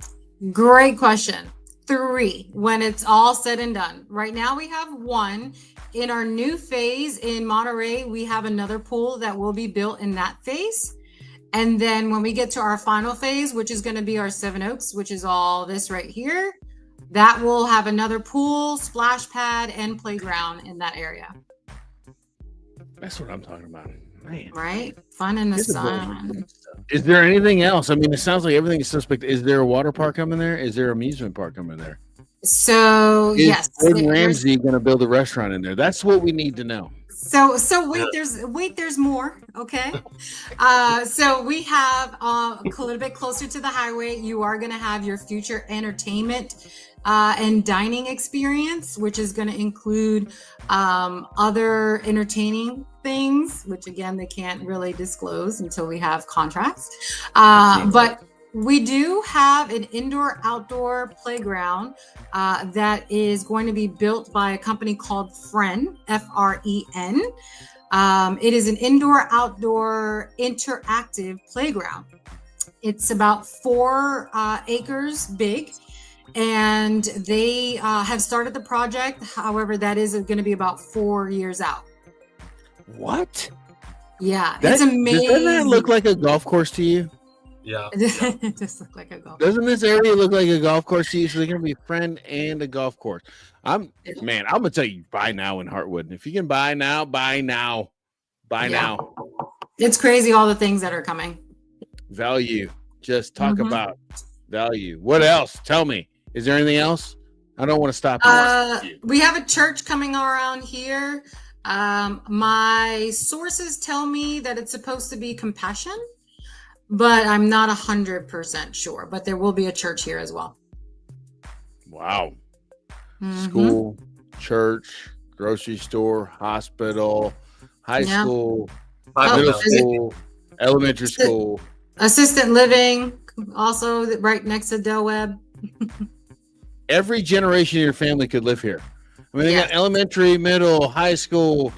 [SPEAKER 3] Great question. 3 when it's all said and done. Right now we have 1. In our new phase in Monterey, we have another pool that will be built in that phase. And then when we get to our final phase, which is going to be our Seven Oaks, which is all this right here, that will have another pool, splash pad, and playground in that area.
[SPEAKER 1] That's what I'm talking about. Man.
[SPEAKER 3] Right? Fun in the sun.
[SPEAKER 1] Is there anything else? I mean, it sounds like everything is suspect. Is there a water park coming there? Is there an amusement park coming there?
[SPEAKER 3] So, yes.
[SPEAKER 1] Gordon Ramsay going to build a restaurant in there? That's what we need to know.
[SPEAKER 3] So there's more. Okay. So we have a little bit closer to the highway. You are going to have your future entertainment and dining experience, which is going to include other entertaining things, which again, they can't really disclose until we have contracts. But we do have an indoor-outdoor playground that is going to be built by a company called Fren, F-R-E-N. It is an indoor-outdoor interactive playground. It's about 4 acres big, and they have started the project. However, that is going to be about 4 years out.
[SPEAKER 1] What?
[SPEAKER 3] Yeah, it's amazing.
[SPEAKER 1] Doesn't that look like a golf course to you?
[SPEAKER 2] Yeah.
[SPEAKER 3] It does look like a golf course.
[SPEAKER 1] Doesn't this area look like a golf course to you? So they're going to be a friend and a golf course. I'm going to tell you, buy now in Heartwood. If you can buy now, buy now. Buy now.
[SPEAKER 3] It's crazy all the things that are coming.
[SPEAKER 1] Value. Just talk about value. What else? Tell me. Is there anything else? I don't want to stop you.
[SPEAKER 3] We have a church coming around here. My sources tell me that it's supposed to be Compassion, but I'm not 100% sure. But there will be a church here as well.
[SPEAKER 1] Wow. School, church, grocery store, hospital, high school, middle school, elementary school.
[SPEAKER 3] Assistant living, also right next to Del Webb.
[SPEAKER 1] Every generation of your family could live here. I mean, they got elementary, middle, high school,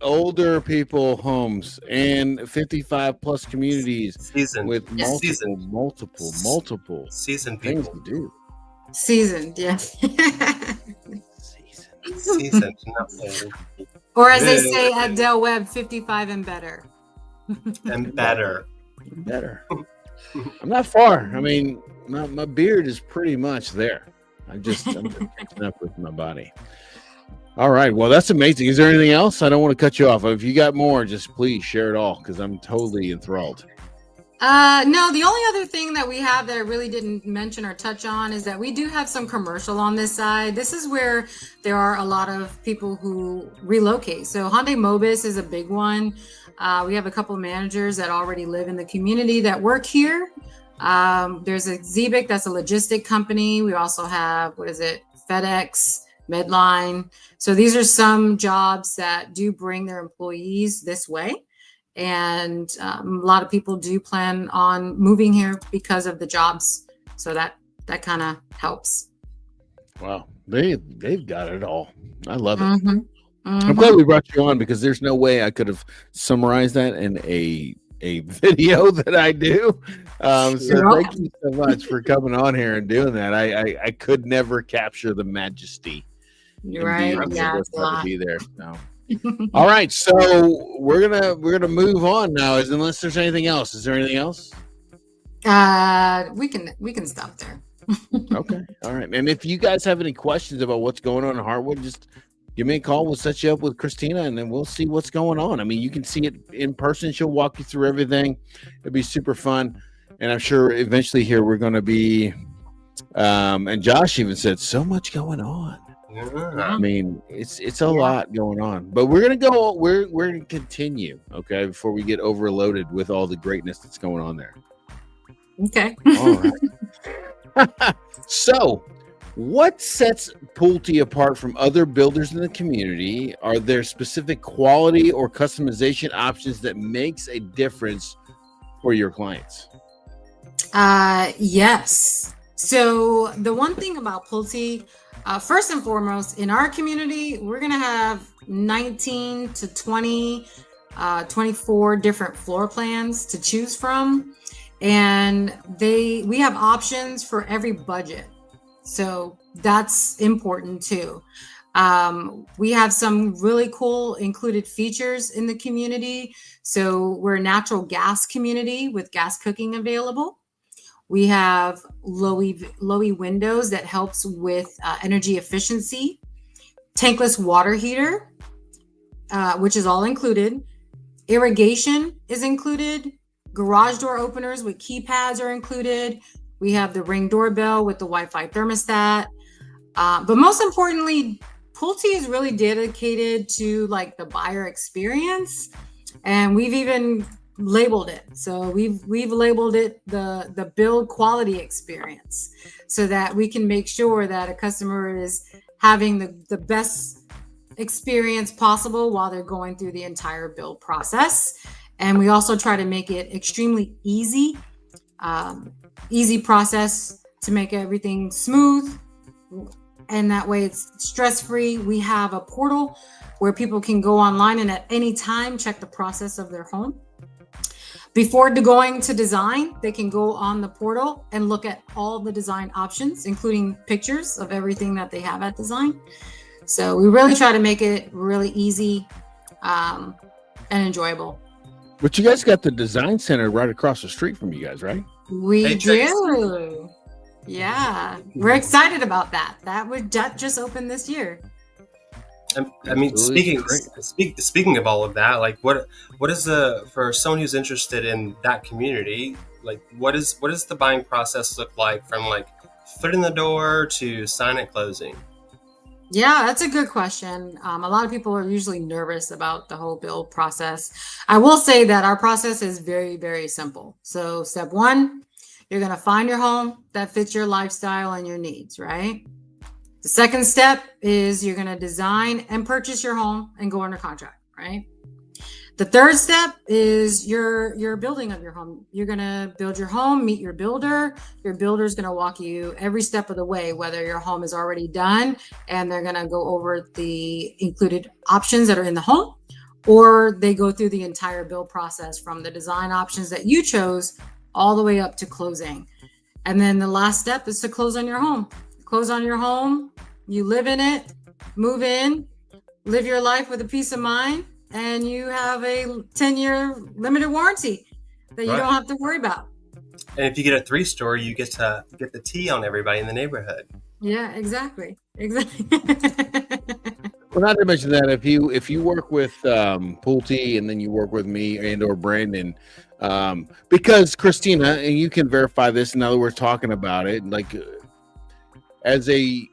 [SPEAKER 1] older people homes, and 55 plus communities with multiple
[SPEAKER 2] seasoned
[SPEAKER 1] things
[SPEAKER 2] people
[SPEAKER 1] to do.
[SPEAKER 3] Seasoned, yeah.
[SPEAKER 2] Seasoned, not old.
[SPEAKER 3] Or as they say at Del Webb, 55 and better.
[SPEAKER 2] And better.
[SPEAKER 1] I'm not far. I mean, my beard is pretty much there. I'm just catching up with my body. All right. Well, that's amazing. Is there anything else? I don't want to cut you off. If you got more, just please share it all because I'm totally enthralled.
[SPEAKER 3] No, the only other thing that we have that I really didn't mention or touch on is that we do have some commercial on this side. This is where there are a lot of people who relocate. So Hyundai Mobis is a big one. We have a couple of managers that already live in the community that work here. There's a Zebic, that's a logistic company. We also have, FedEx, Medline. So these are some jobs that do bring their employees this way. And a lot of people do plan on moving here because of the jobs. So that kind of helps.
[SPEAKER 1] Wow. They've got it all. I love it. I'm glad we brought you on because there's no way I could have summarized that in a a video that I do. So
[SPEAKER 3] You're
[SPEAKER 1] thank you so much for coming on here and doing that. I could never capture the majesty and
[SPEAKER 3] right.
[SPEAKER 1] beauty
[SPEAKER 3] Yeah,
[SPEAKER 1] of
[SPEAKER 3] it's
[SPEAKER 1] what's
[SPEAKER 3] a
[SPEAKER 1] got to
[SPEAKER 3] lot.
[SPEAKER 1] be there. So. All right, so we're gonna move on now. Unless there's anything else. Is there anything else?
[SPEAKER 3] We can stop there.
[SPEAKER 1] Okay. All right. And if you guys have any questions about what's going on in Heartwood, just give me a call. We'll set you up with Kristina and then we'll see what's going on. I mean, you can see it in person. She'll walk you through everything. It'll be super fun. And I'm sure eventually here we're going to be, and Josh even said so much going on.
[SPEAKER 2] Yeah.
[SPEAKER 1] I mean, it's a lot going on, but we're going to continue. Okay. Before we get overloaded with all the greatness that's going on there.
[SPEAKER 3] Okay.
[SPEAKER 1] All right. So, what sets Pulte apart from other builders in the community? Are there specific quality or customization options that makes a difference for your clients?
[SPEAKER 3] Yes. So the one thing about Pulte, first and foremost, in our community, we're going to have 19 to 20, 24 different floor plans to choose from. And we have options for every budget. So that's important too. We have some really cool included features in the community. So we're a natural gas community with gas cooking available. We have lowy windows that helps with energy efficiency, tankless water heater, which is all included. Irrigation is included. Garage door openers with keypads are included. We have the Ring doorbell with the Wi-Fi thermostat. But most importantly, Pulte is really dedicated to like the buyer experience. And we've even labeled it. So we've labeled it the build quality experience so that we can make sure that a customer is having the best experience possible while they're going through the entire build process. And we also try to make it extremely easy process to make everything smooth. And that way it's stress-free. We have a portal where people can go online and at any time check the process of their home. Before going to design, they can go on the portal and look at all the design options, including pictures of everything that they have at design. So we really try to make it really easy and enjoyable.
[SPEAKER 1] But you guys got the design center right across the street from you guys, right?
[SPEAKER 3] We do. Yeah. We're excited about that. That just opened this year.
[SPEAKER 2] I mean, speaking of all of that, like what is for someone who's interested in that community, like what does the buying process look like from like foot in the door to sign at closing?
[SPEAKER 3] Yeah, that's a good question. A lot of people are usually nervous about the whole build process. I will say that our process is very, very simple. So step one, you're going to find your home that fits your lifestyle and your needs, right? The second step is you're going to design and purchase your home and go under contract, right? The third step is your building of your home. You're going to build your home, meet your builder. Your builder is going to walk you every step of the way, whether your home is already done and they're going to go over the included options that are in the home, or they go through the entire build process from the design options that you chose all the way up to closing. And then the last step is to close on your home. Close on your home, you live in it, move in, live your life with a peace of mind, and you have a 10-year limited warranty that you don't have to worry about.
[SPEAKER 2] And if you get a 3-story, you get to get the tea on everybody in the neighborhood.
[SPEAKER 3] Yeah, exactly.
[SPEAKER 1] Well, not to mention that if you work with Pulte and then you work with me and or Brandon, because Kristina, and you can verify this now that we're talking about it, like as a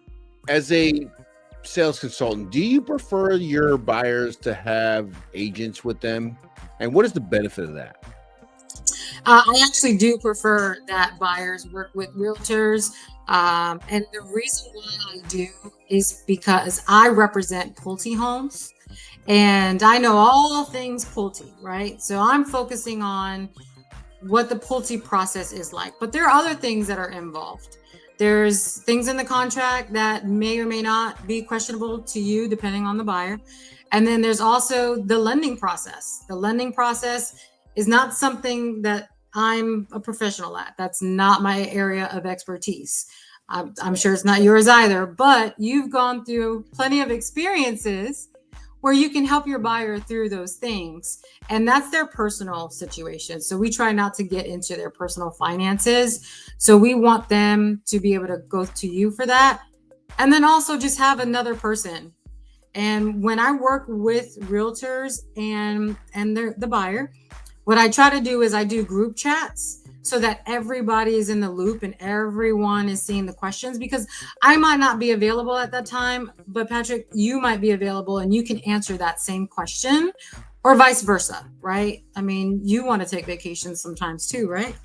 [SPEAKER 1] sales consultant, do you prefer your buyers to have agents with them? And what is the benefit of that?
[SPEAKER 3] I actually do prefer that buyers work with realtors. And the reason why I do is because I represent Pulte Homes and I know all things Pulte, right? So I'm focusing on what the Pulte process is like, but there are other things that are involved. There's things in the contract that may or may not be questionable to you, depending on the buyer. And then there's also the lending process. The lending process is not something that I'm a professional at. That's not my area of expertise. I'm sure it's not yours either, but you've gone through plenty of experiences where you can help your buyer through those things. And that's their personal situation. So we try not to get into their personal finances. So we want them to be able to go to you for that. And then also just have another person. And when I work with realtors and the buyer, what I try to do is I do group chats so that everybody is in the loop and everyone is seeing the questions, because I might not be available at that time, but Patrick, you might be available and you can answer that same question, or vice versa, right? I mean, you want to take vacations sometimes too, right?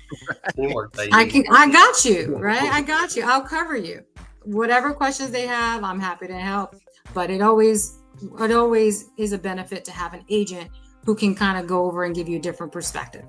[SPEAKER 3] I got you, right? I got you. I'll cover you. Whatever questions they have, I'm happy to help. But it always is a benefit to have an agent who can kind of go over and give you a different perspective.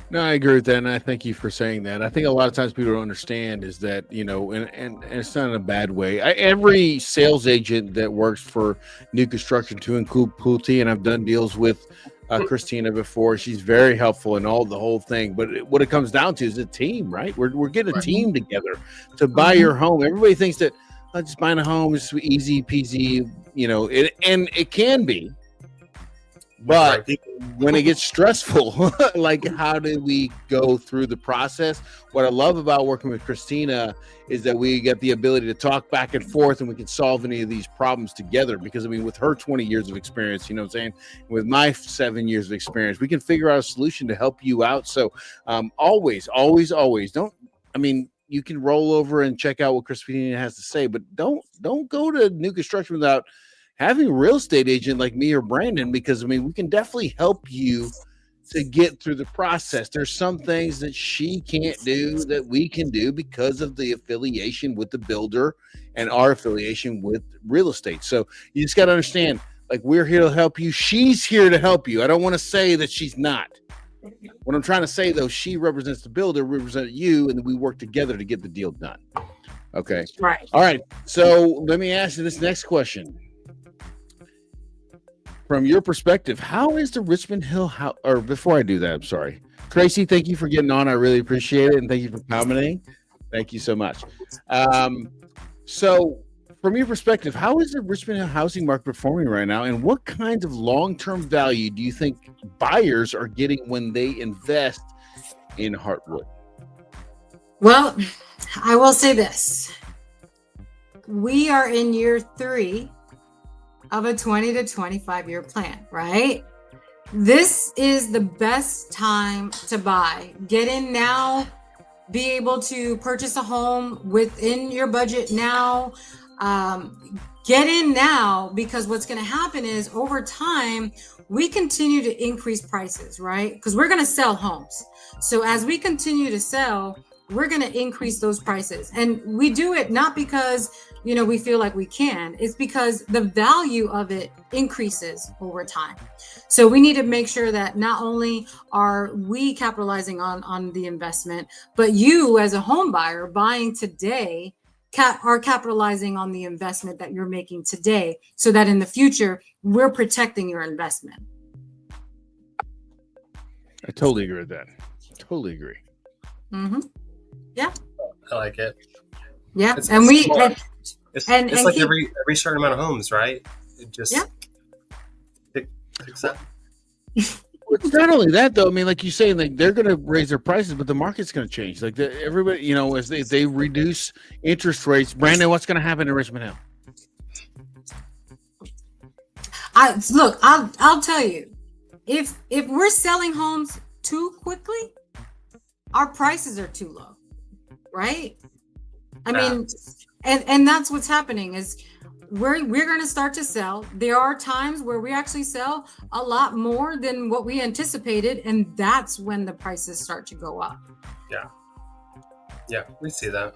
[SPEAKER 1] No, I agree with that, and I thank you for saying that. I think a lot of times people don't understand is that, you know, and it's not in a bad way. Every sales agent that works for new construction, to include Pulte, and I've done deals with Kristina before. She's very helpful in the whole thing. But what it comes down to is a team, right? We're getting a team together to buy your home. Everybody thinks that just buying a home is easy peasy, you know, and it can be. But when it gets stressful, like how do we go through the process? What I love about working with Kristina is that we get the ability to talk back and forth and we can solve any of these problems together. Because I mean, with her 20 years of experience, you know what I'm saying? With my 7 years of experience, we can figure out a solution to help you out. So always don't, I mean, you can roll over and check out what Kristina has to say, but don't go to new construction without having a real estate agent like me or Brandon, because I mean, we can definitely help you to get through the process. There's some things that she can't do that we can do because of the affiliation with the builder and our affiliation with real estate. So you just got to understand, like, we're here to help you. She's here to help you. I don't want to say that she's not. What I'm trying to say, though, she represents the builder, represents you, and we work together to get the deal done. Okay.
[SPEAKER 3] Right.
[SPEAKER 1] All right. So let me ask you this next question. From your perspective, how is the Richmond Hill house? Or before I do that, I'm sorry, Tracy, thank you for getting on. I really appreciate it, and thank you for commenting. Thank you so much. So, from your perspective, how is the Richmond Hill housing market performing right now, and what kinds of long-term value do you think buyers are getting when they invest in Heartwood?
[SPEAKER 3] Well, I will say this: we are in year 3 of a 20 to 25 year plan, right? This is the best time to buy. Get in now, be able to purchase a home within your budget now. Get in now, because what's going to happen is over time, we continue to increase prices, right? Because we're going to sell homes. So as we continue to sell, we're going to increase those prices. And we do it not because, you know, we feel like we can. It's because the value of it increases over time. So we need to make sure that not only are we capitalizing on the investment, but you as a home buyer buying today are capitalizing on the investment that you're making today, so that in the future, we're protecting your investment.
[SPEAKER 1] I totally agree with that. Totally agree.
[SPEAKER 3] Mm-hmm. Yeah.
[SPEAKER 2] I like it.
[SPEAKER 3] Yeah.
[SPEAKER 2] It's
[SPEAKER 3] and we,
[SPEAKER 2] it's
[SPEAKER 3] and
[SPEAKER 2] like
[SPEAKER 3] keep,
[SPEAKER 2] every certain amount of homes, right? It just picks up.
[SPEAKER 1] It's not only that, though. I mean, like you say, like they're going to raise their prices, but the market's going to change. Like everybody, you know, as they reduce interest rates. Brandon, what's going to happen in Richmond Hill?
[SPEAKER 3] I'll tell you, if we're selling homes too quickly, our prices are too low, right? I mean, and that's what's happening is we're going to start to sell. There are times where we actually sell a lot more than what we anticipated, and that's when the prices start to go up.
[SPEAKER 2] Yeah, we see that.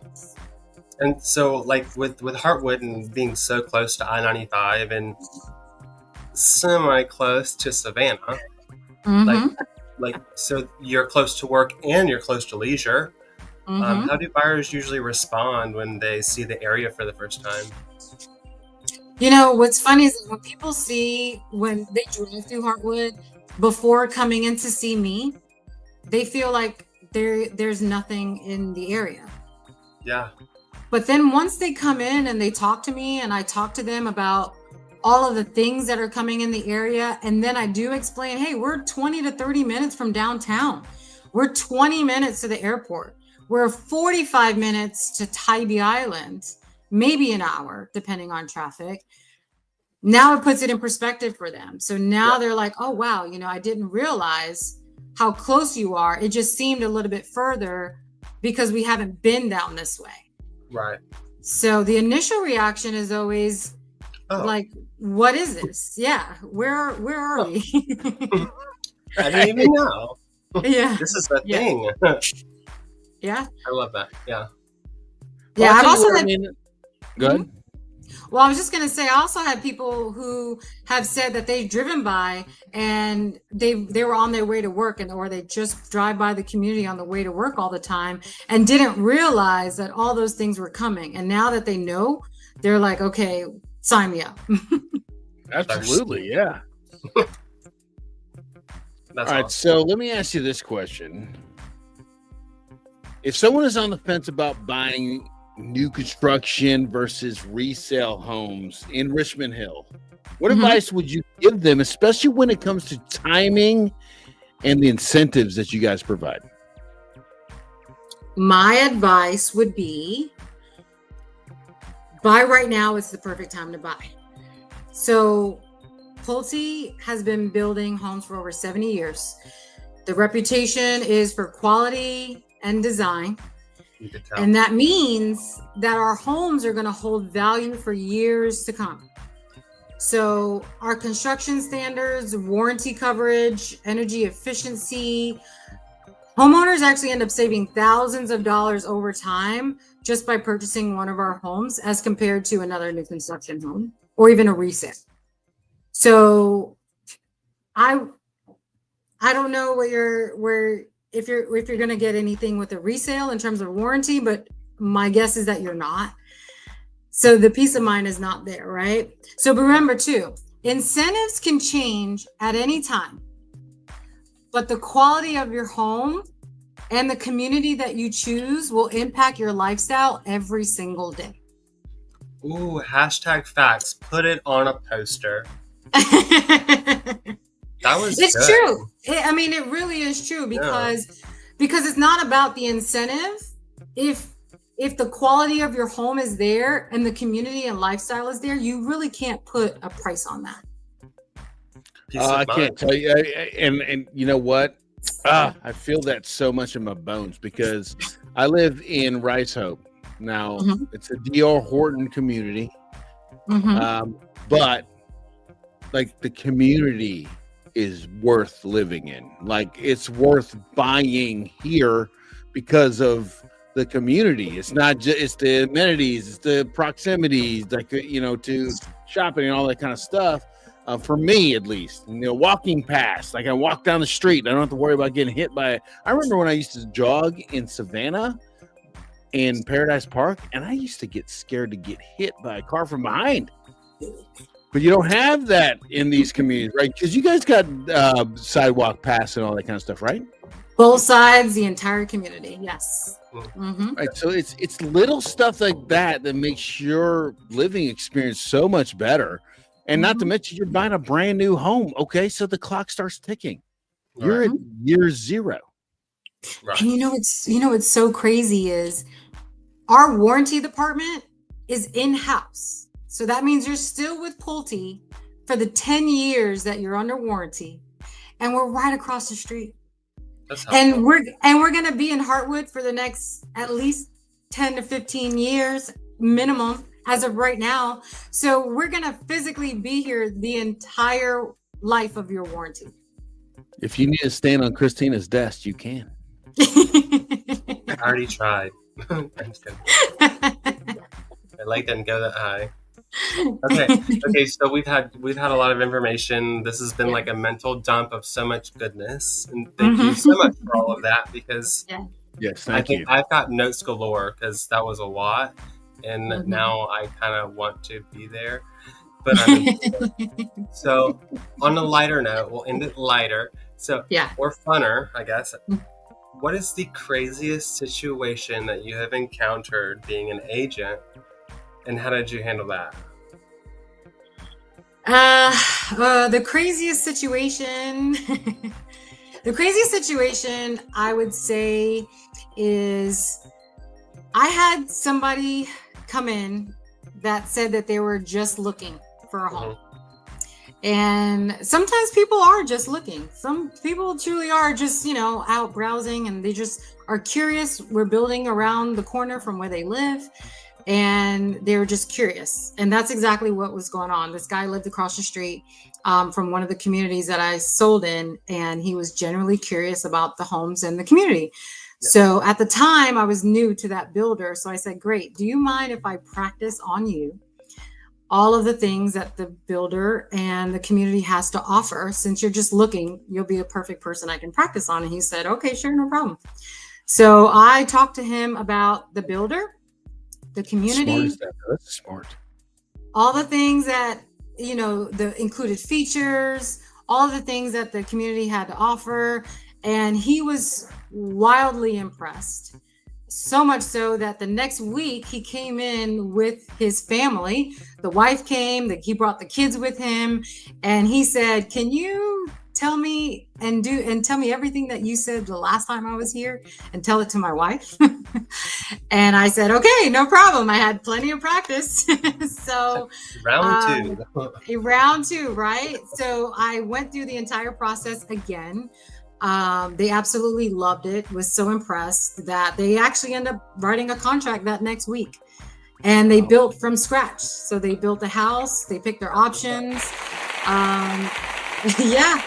[SPEAKER 2] And so, like with Heartwood and being so close to I-95 and semi close to Savannah, like so you're close to work and you're close to leisure. How do buyers usually respond when they see the area for the first time?
[SPEAKER 3] You know, what's funny is when people when they drive through Heartwood, before coming in to see me, they feel like there's nothing in the area.
[SPEAKER 2] Yeah.
[SPEAKER 3] But then once they come in and they talk to me and I talk to them about all of the things that are coming in the area, and then I do explain, hey, we're 20 to 30 minutes from downtown. We're 20 minutes to the airport. We're 45 minutes to Tybee Island, maybe an hour, depending on traffic. Now it puts it in perspective for them. So now they're like, oh, wow, I didn't realize how close you are. It just seemed a little bit further because we haven't been down this way.
[SPEAKER 2] Right.
[SPEAKER 3] So the initial reaction is always like, what is this? Yeah. Where are we?
[SPEAKER 2] I didn't even know.
[SPEAKER 3] Yeah.
[SPEAKER 2] This is the thing.
[SPEAKER 3] Yeah.
[SPEAKER 2] I love that. Yeah.
[SPEAKER 3] Yeah. I've also had,
[SPEAKER 1] go ahead.
[SPEAKER 3] Well, I was just going to say, I also had people who have said that they've driven by and they were on their way to work, or they just drive by the community on the way to work all the time and didn't realize that all those things were coming. And now that they know, they're like, okay, sign me up.
[SPEAKER 1] Absolutely. Yeah. All right. Awesome. So let me ask you this question. If someone is on the fence about buying new construction versus resale homes in Richmond Hill, what advice would you give them, especially when it comes to timing and the incentives that you guys provide?
[SPEAKER 3] My advice would be buy right now. It's the perfect time to buy. So Pulte has been building homes for over 70 years. The reputation is for quality and design. And that means that our homes are going to hold value for years to come. So our construction standards, warranty coverage, energy efficiency, homeowners actually end up saving thousands of dollars over time just by purchasing one of our homes as compared to another new construction home or even a resale. So I don't know if you're going to get anything with a resale in terms of warranty, but my guess is that you're not. So the peace of mind is not there, right? So remember too, incentives can change at any time, but the quality of your home and the community that you choose will impact your lifestyle every single day.
[SPEAKER 2] Ooh, #facts. Put it on a poster. That was
[SPEAKER 3] it's
[SPEAKER 2] good.
[SPEAKER 3] True. It really is true because it's not about the incentive. If the quality of your home is there and the community and lifestyle is there, you really can't put a price on that.
[SPEAKER 1] I can't tell you. And you know what? I feel that so much in my bones because I live in Rice Hope. Now, it's a D.R. Horton community. But like the community is worth living in. Like it's worth buying here because of the community. It's not just, it's the amenities, it's the proximities, like, to shopping and all that kind of stuff. For me, at least, walking past, like I walk down the street, I don't have to worry about getting hit by. I remember when I used to jog in Savannah in Paradise Park, and I used to get scared to get hit by a car from behind. But you don't have that in these communities, right? Because you guys got sidewalk pass and all that kind of stuff, right?
[SPEAKER 3] Both sides, the entire community, yes.
[SPEAKER 1] Right. So it's little stuff like that makes your living experience so much better. And not to mention you're buying a brand new home. Okay, so the clock starts ticking. You're at year zero.
[SPEAKER 3] Right. And what's so crazy is our warranty department is in-house. So that means you're still with Pulte for the 10 years that you're under warranty, and we're right across the street. And we're going to be in Heartwood for the next at least 10 to 15 years minimum as of right now. So we're going to physically be here the entire life of your warranty.
[SPEAKER 1] If you need to stand on Kristina's desk, you can.
[SPEAKER 2] I already tried. I'm just kidding. My leg didn't go that high. Okay. So we've had a lot of information. This has been like a mental dump of so much goodness, and thank you so much for all of that because
[SPEAKER 1] yes,
[SPEAKER 2] I think I've got notes galore because that was a lot, and now I kind of want to be there. but I'm in. So on a lighter note, we'll end it lighter. So,
[SPEAKER 3] Yeah.
[SPEAKER 2] or funner, I guess. What is the craziest situation that you have encountered being an agent, and how did you handle that?
[SPEAKER 3] The craziest situation, the craziest situation I would say is I had somebody come in that said that they were just looking for a home. And sometimes people are just looking. Some people truly are just, out browsing, and they just are curious. We're building around the corner from where they live, and they were just curious. And that's exactly what was going on. This guy lived across the street from one of the communities that I sold in, and he was generally curious about the homes in the community. Yeah. So at the time, I was new to that builder. So I said, great, do you mind if I practice on you all of the things that the builder and the community has to offer? Since you're just looking, you'll be a perfect person I can practice on. And he said, okay, sure, no problem. So I talked to him about the builder, the community.
[SPEAKER 1] That's smart.
[SPEAKER 3] All the things that, the included features, all the things that the community had to offer. And he was wildly impressed. So much so that the next week he came in with his family. The wife came, he brought the kids with him, and he said, can you tell me and tell me everything that you said the last time I was here and tell it to my wife? And I said, okay, no problem. I had plenty of practice. So
[SPEAKER 2] round two,
[SPEAKER 3] right? So I went through the entire process again. They absolutely loved it, was so impressed that they actually ended up writing a contract that next week. And they built from scratch. So they built a house, they picked their options. Yeah.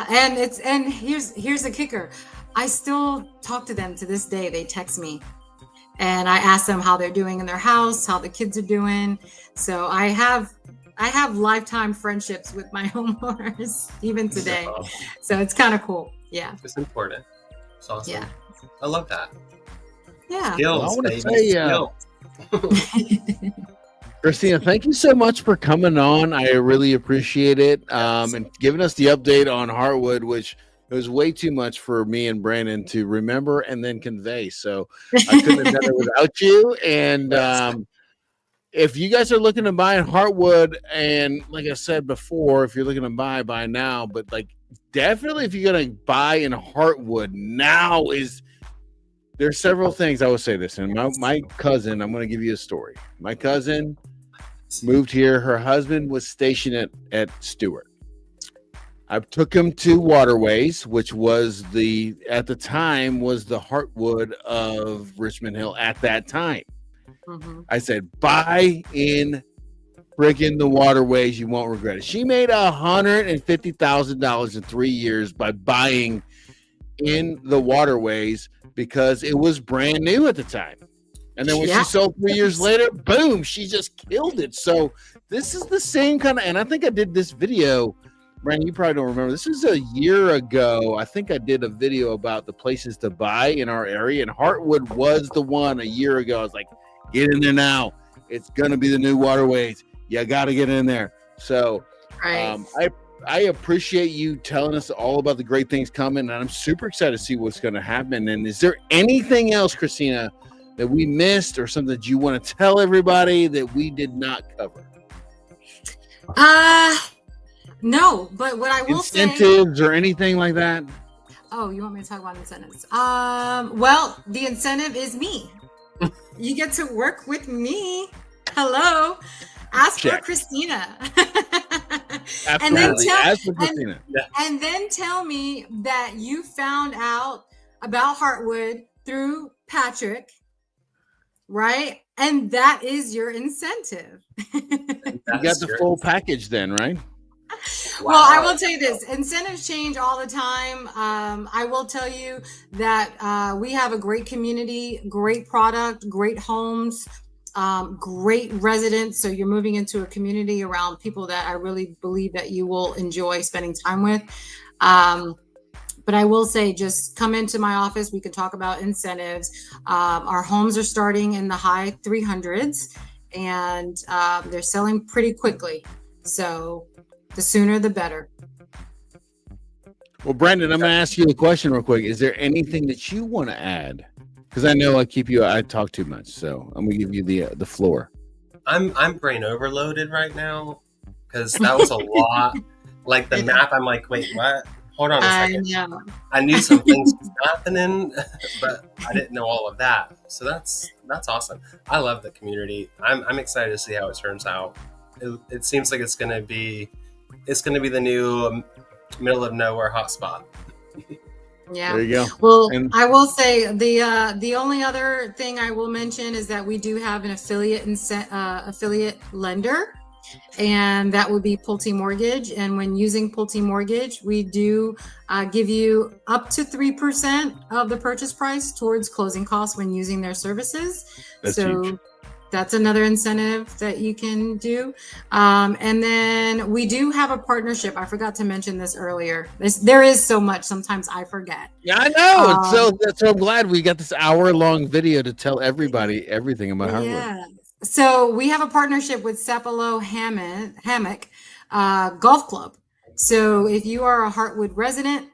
[SPEAKER 3] And here's the kicker. I still talk to them to this day. They text me and I ask them how they're doing in their house, how the kids are doing. So I have lifetime friendships with my homeowners even today. Yeah. So it's kind of cool. Yeah.
[SPEAKER 2] It's important. It's awesome.
[SPEAKER 3] Yeah.
[SPEAKER 2] I love that.
[SPEAKER 3] Yeah.
[SPEAKER 2] Skills,
[SPEAKER 1] well, I want to say, Kristina, thank you so much for coming on. I really appreciate it. And giving us the update on Heartwood, which it was way too much for me and Brandon to remember and then convey. So I couldn't have done it without you. And, if you guys are looking to buy in Heartwood, and like I said before, if you're looking to buy now, but definitely if you're going to buy in Heartwood, now there's several things I will say this. And my cousin, I'm going to give you a story. My cousin moved here. Her husband was stationed at Stewart. I took him to Waterways, which was at the time was the Heartwood of Richmond Hill at that time. Mm-hmm. I said, buy in friggin' the Waterways. You won't regret it. She made $150,000 in 3 years by buying in the Waterways because it was brand new at the time. And then when she sold 3 years later, boom, she just killed it. So this is the same kind of, and I think I did this video, Brandon, you probably don't remember. This is a year ago. I think I did a video about the places to buy in our area, and Heartwood was the one a year ago. I was like, get in there now. It's going to be the new Waterways. You got to get in there. So I appreciate you telling us all about the great things coming, and I'm super excited to see what's going to happen. And is there anything else, Kristina, that we missed or something that you want to tell everybody that we did not cover?
[SPEAKER 3] No, but what I will say...
[SPEAKER 1] Incentives or anything like that?
[SPEAKER 3] Oh, you want me to talk about incentives? Well, the incentive is me. You get to work with me. Hello. Ask for Kristina. And then tell me that you found out about Heartwood through Patrick, right? And that is your incentive.
[SPEAKER 1] You got the full package then, right?
[SPEAKER 3] Wow. Well, I will tell you this. Incentives change all the time. I will tell you that we have a great community, great product, great homes, great residents. So you're moving into a community around people that I really believe that you will enjoy spending time with. But I will say, just come into my office. We can talk about incentives. Our homes are starting in the high 300s. and they're selling pretty quickly. So the sooner the better.
[SPEAKER 1] Well, Brandon, I'm going to ask you a question real quick. Is there anything that you want to add? Because I know I talk too much, so I'm going to give you the floor.
[SPEAKER 2] I'm brain overloaded right now because that was a lot. Like the map, I'm like, wait, what? Hold on a second. I knew some things was happening, but I didn't know all of that. So that's awesome. I love the community. I'm excited to see how it turns out. It seems like it's gonna be the new middle of nowhere hotspot.
[SPEAKER 3] Yeah.
[SPEAKER 1] There you go.
[SPEAKER 3] Well, I will say the only other thing I will mention is that we do have an affiliate lender, and that would be Pulte Mortgage. And when using Pulte Mortgage, we do give you up to 3% of the purchase price towards closing costs when using their services.
[SPEAKER 1] That's huge.
[SPEAKER 3] That's another incentive that you can do. And then we do have a partnership. I forgot to mention this earlier. There is so much. Sometimes I forget.
[SPEAKER 1] Yeah, I know. So I'm glad we got this hour-long video to tell everybody everything about Heartwood.
[SPEAKER 3] Yeah. So we have a partnership with Sapelo Hammock Golf Club. So if you are a Heartwood resident,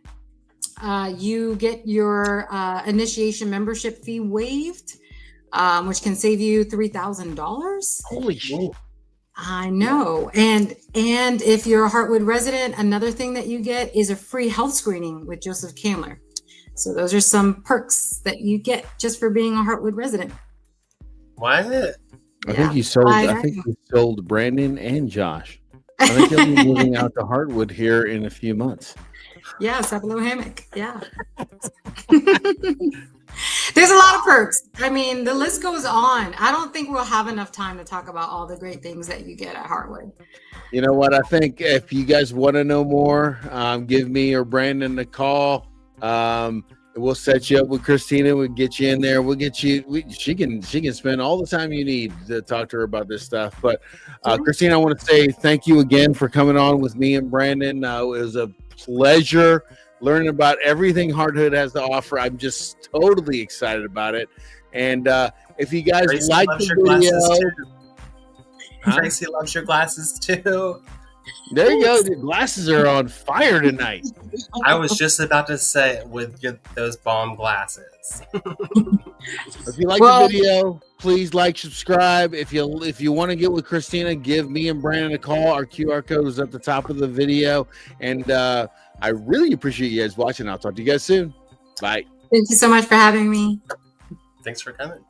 [SPEAKER 3] you get your initiation membership fee waived, which can save you $3,000.
[SPEAKER 1] Holy shit!
[SPEAKER 3] I know. And if you're a Heartwood resident, another thing that you get is a free health screening with Joseph Kamler. So those are some perks that you get just for being a Heartwood resident.
[SPEAKER 2] What?
[SPEAKER 1] I think you sold Brandon and Josh. I think they'll be moving out to Heartwood here in a few months.
[SPEAKER 3] Yeah, Sapelo Hammock. Yeah. There's a lot of perks. I mean, the list goes on. I don't think we'll have enough time to talk about all the great things that you get at Heartwood.
[SPEAKER 1] You know what? I think if you guys want to know more, give me or Brandon a call. We'll set you up with Kristina. We'll get you in there. We'll get you. She can spend all the time you need to talk to her about this stuff. But Kristina, I want to say thank you again for coming on with me and Brandon. It was a pleasure learning about everything Heartwood has to offer. I'm just totally excited about it. And if you guys like the video,
[SPEAKER 2] Tracy loves your glasses too.
[SPEAKER 1] There you go. The glasses are on fire tonight.
[SPEAKER 2] I was just about to say with those bomb glasses.
[SPEAKER 1] If you like the video, please like, subscribe. If you want to get with Kristina, give me and Brandon a call. Our QR code is at the top of the video. And I really appreciate you guys watching. I'll talk to you guys soon. Bye.
[SPEAKER 3] Thank you so much for having me.
[SPEAKER 2] Thanks for coming.